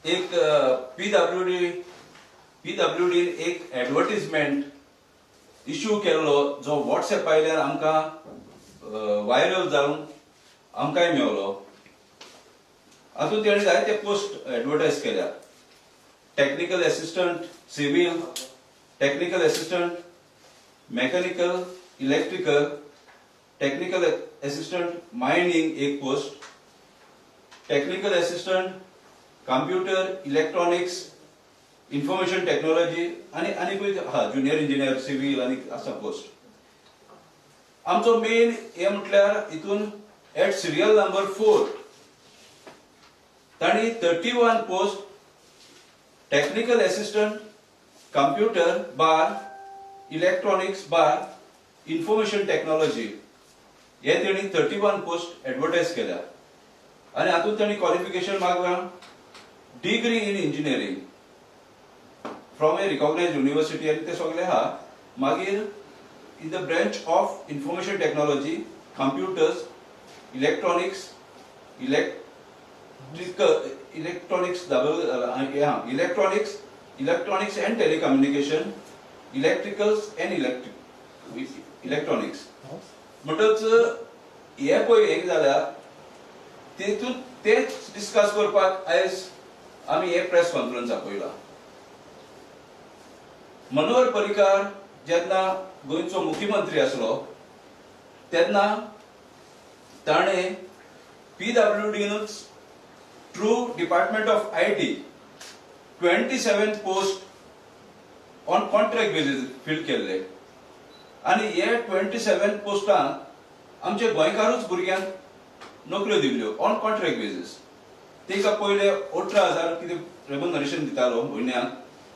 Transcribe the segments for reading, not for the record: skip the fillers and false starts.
एक पीडब्ल्यूडी एक advertisement issue केल्लो जो व्हॉट्सएप आयल्यार आमकां व्हायरल जावन आमकांय मेवलो. हातूंत तेणें जायते पोस्ट एडवर्टायज केल्या. Technical assistant civil, technical assistant mechanical, electrical, technical assistant mining एक post, technical assistant computer, electronics, information technology आणि ज्युनियर इंजिनियर सिव्हिल आणि असा पोस्ट. आमचो मेन हे म्हटल्यार हितून एट सिरियल नंबर 4 तांणी 31 पोस्ट टेक्निकल असिस्टंट कंप्यूटर बार, इलेक्ट्रॉनिक्स बार, इन्फॉर्मेशन टेक्नॉलॉजी हे तेणी 31 पोस्ट एडवर्टायज केल्या. आणि हातूंत तांणी क्वालिफिकेशन मागला degree in engineering from a recognised university आणि ते सगळे हा. मागीर in the branch of information technology, computers, electronics, electronics and telecommunication, electricals and electronics. म्हणटच हे पळय एक जाल्यार तेतून तेच डिस्कस करपाक आयज आमी हे प्रेस कॉन्फरन्स आपयला. मनोहर पर्रीकार जेन्ना गोंयचो मुख्यमंत्री आसलो तेन्ना ताणें पीडब्ल्यूडीनूच through department of IT 27 post on contract basis fill केल्ले. आणि हे 27 पोस्टांक आमचे गोंयकारूच भुरग्यांक नोकऱ्यो दिल्ल्यो ऑन कॉन्ट्रॅक्ट बेसीस. तेका पयले 18,000 कितें रेम्युनरेशन दितालो म्हयन्याक,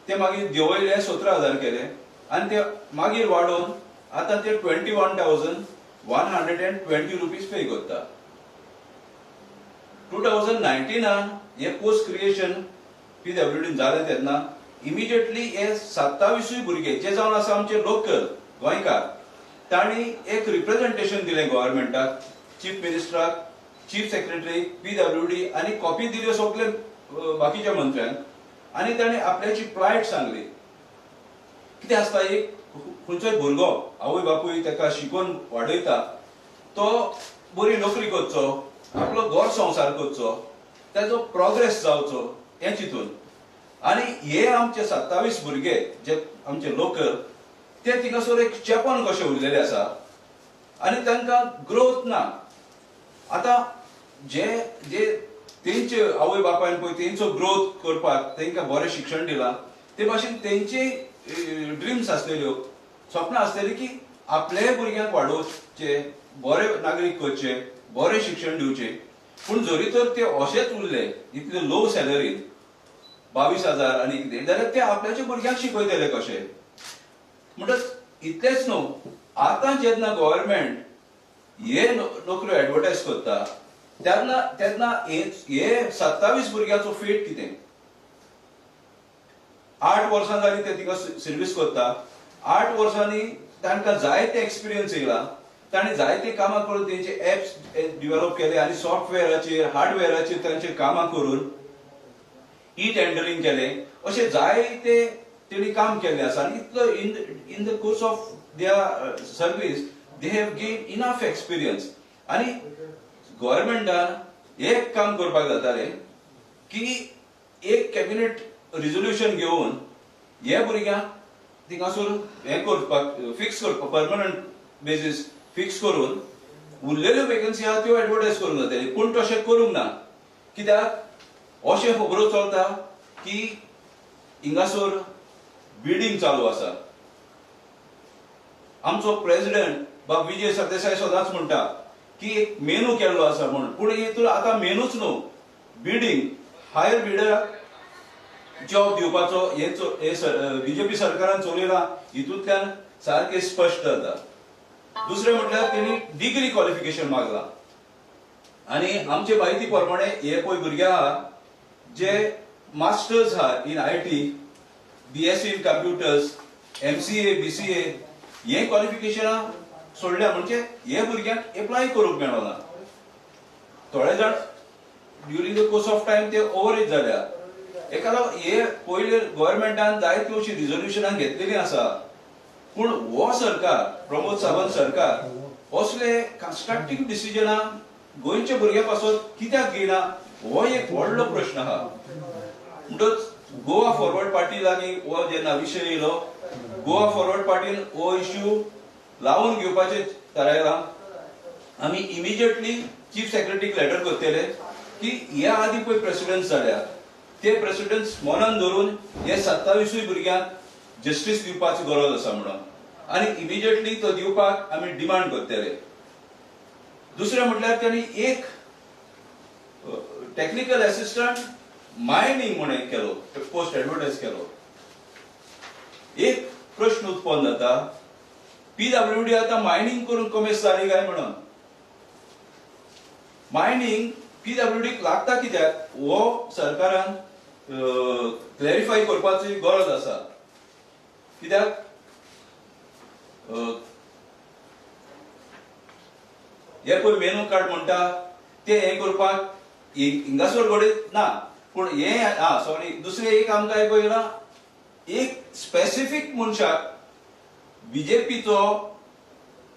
ते मागीर देंवयले 17,000 केले आणि ते मागीर वाडोवन आता ते 21,120 रुपीज पे करता. 2019 हे पोस्ट क्रिएशन पीडब्ल्यूडीन जालें तेन्ना इमिजिएटली हे 27 भुरगे जे जावन आसा आमचे लोकल गोंयकार, तांणी एक रिप्रेझेंटेशन दिलें गव्हर्नमेंटाक, चीफ मिनिस्टराक, चीफ सेक्रेटरी, पीडब्ल्यूडी आणि कॉपी दिल्यो सगळे बाकीच्या मंत्र्यांक. आणि ताणें आपल्याची प्लायट सांगली. कितें आसता, एक खंयचोय भुरगो आवय बापूय ताका शिकोवन वाडयता, तो बरी नोकरी करचो, आपलो घर संवसार करचो, ताजो प्रोग्रेस जावचो हें चिंतून. आणि हे आमचे 27 भुरगे जे आमचे लोकल ते थिंगासर एक चेपन कशे उरलेले आसा आणि तांकां ग्रोथ ना. आता जे जे तेंचे आवय बापायन पळय तेंचो ग्रोथ करपाक तांकां बरें शिक्षण दिलां, ते भाशेन तेंची ड्रीम्स आसलेल्यो, स्वप्नां आसलेलीं की आपल्या भुरग्यांक वाडोवचे, बरे नागरीक करचे, बरें शिक्षण दिवचें. पूण जरी तर ते अशेंच उरले इतले लो सॅलरीन 22,000 आनी कितें, जाल्यार ते आपल्याच्या भुरग्यांक शिकयतले कशे. म्हणटच इतलेंच न्हू, आतां जेन्ना गव्हर्नमेंट हे नोकऱ्यो एडवर्टायज करता तेन्ना हे 27 भुरग्यांचो फेट कितें. 8 वर्सां जाली ते तिका सर्वीस करता. 8 वर्सांनी तांकां जायते एक्सपिरियन्स येयला. तांणी जायते कामां करून तेंचे एप्स डेव्हलप केले आणि सॉफ्टवेअराचेर, हार्डवेअराचेर तांचे कामां करून ई टेंडरिंग केलें. अशें जायते तेणी काम केल्लें आसा. आनी इतलो in the course of their service they have gain enough experience. आनी गव्हर्नमेंटान एक काम करपाक जातालें की एक कॅबिनेट रिझोल्युशन घेवन हे भुरग्यांक थिंगासर हें करपाक फिक्स करपाक, परमनंट बेसीस फिक्स करून उरलेल्यो वेकन्सी आहा त्यो एडवर्टायज करूंक जाताली. पूण तशें करूंक ना. कित्याक अशें खबरो चलता की हिंगासर बिडिंग चालू आसा. आमचो प्रेसिडेंट बाब विजय सरदेसाय सदांच म्हणटा की एक मेनू केल्लो आसा म्हणून, पूण हितून आतां मेनूच न्हू, बिडिंग, हायर बिडराक जॉब दिवपाचो हे बीजेपी सरकारान चलयला. हितूंतल्यान सारकें स्पश्ट जाता. दुसरें म्हटल्यार तेणी डिग्री क्वालिफिकेशन मागला. आनी आमचे म्हायती प्रमाणे हे पळय भुरगे आहा जे मास्टर्स आहा in IT, BSc in computers, MCA, BCA हे क्वालिफिकेशनां सोडल्या. म्हणजे हे भुरग्यांक एप्लाय करूंक मेळना. थोडे जाण during the course of time ते ओव्हर एज जाल्या. एकाला हे पयले गव्हर्नमेंटान जायत्यो अशी रिझोल्युशनां घेतलेली आसा, पूण हो सरकार, प्रमोद सावंत सरकार असले कन्स्ट्रक्टिव्ह डिसिजनां गोंयच्या भुरग्यां पासून कित्याक घेयना हो एक व्हडलो प्रश्न आहा. म्हणटच गोवा फॉरवर्ड पार्टी लागीं हो जेन्ना विशय येयलो, गोवा फॉरवर्ड पार्टीन हो इश्यू लावून घेवपाचें थारायलां. आमी इमिजिएटली चीफ सेक्रेटरीक लेटर करतले की ह्या आदी पळय प्रेसिडेंट्स जाल्या ते प्रेसिडेंट्स मनान धरून हे 27 भुरग्यांक जस्टीस दिवपाची गरज आसा म्हणून, आनी इमिजिएटली तो दिवपाक आमी डिमांड करतले. दुसरें म्हटल्यार त्यांनी एक टेक्निकल असिस्टंट मायनिंग म्हणून केलो, पोस्ट एडवर्टायज केलो. एक प्रश्न उत्पन्न जाता, पीडब्ल्यूडी आता मायनिंग करून कमेस जाली काय म्हणून. मायनिंग पीडब्ल्यूडीक लागता कित्याक हो सरकारान क्लॅरिफाय करपाची गरज आसा. कित्याक हे पळय मेनू कार्ड म्हणटा ते हे करपाक हिंगासर घडयत ना, पूण हे सॉरी दुसरें एक आमकां एक पळयला, एक स्पेसिफीक मनशाक बीजेपीचो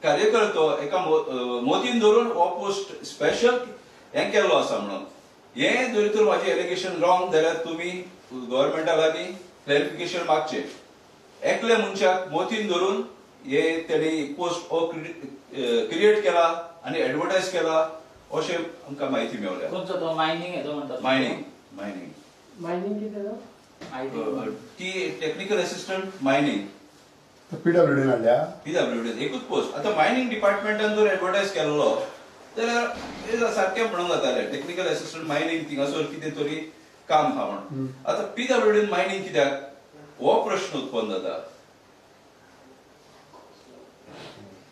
कार्यकर्तो एका मोदीन धरून हो पोस्ट स्पेशल हे केल्लो आसा म्हणून. हे जरी तर माझे एलिगेशन रॉंग जाल्यार तुमी गव्हर्नमेंटा लागीं क्लॅरिफिकेशन मागचें. एकल्या मनशाक मोदीन धरून हे तेणी पोस्ट क्रिएट केला आनी एडवर्टायज केला अशें आमकां म्हायती मेवल्या. खंयचो तो मायनिंग हेचो म्हणटा? मायनिंग मायनिंग मायनिंग कितें ती टेक्निकल असिस्टंट मायनिंग पीडब्ल्यूडी हाडल्या. पीडब्ल्यूडी एकूच पोस्ट. आता मायनिंग डिपार्टमेंटान जर एडवर्टायज केल्लो जाल्यार हे सारकें म्हणूंक जातालें टेक्निकल असिस्टंट मायनिंग थिंगासर कितें तरी काम आहा म्हणून. आता पीडब्ल्यूडीन मायनिंग कित्याक हो प्रश्न उत्पन्न जाता.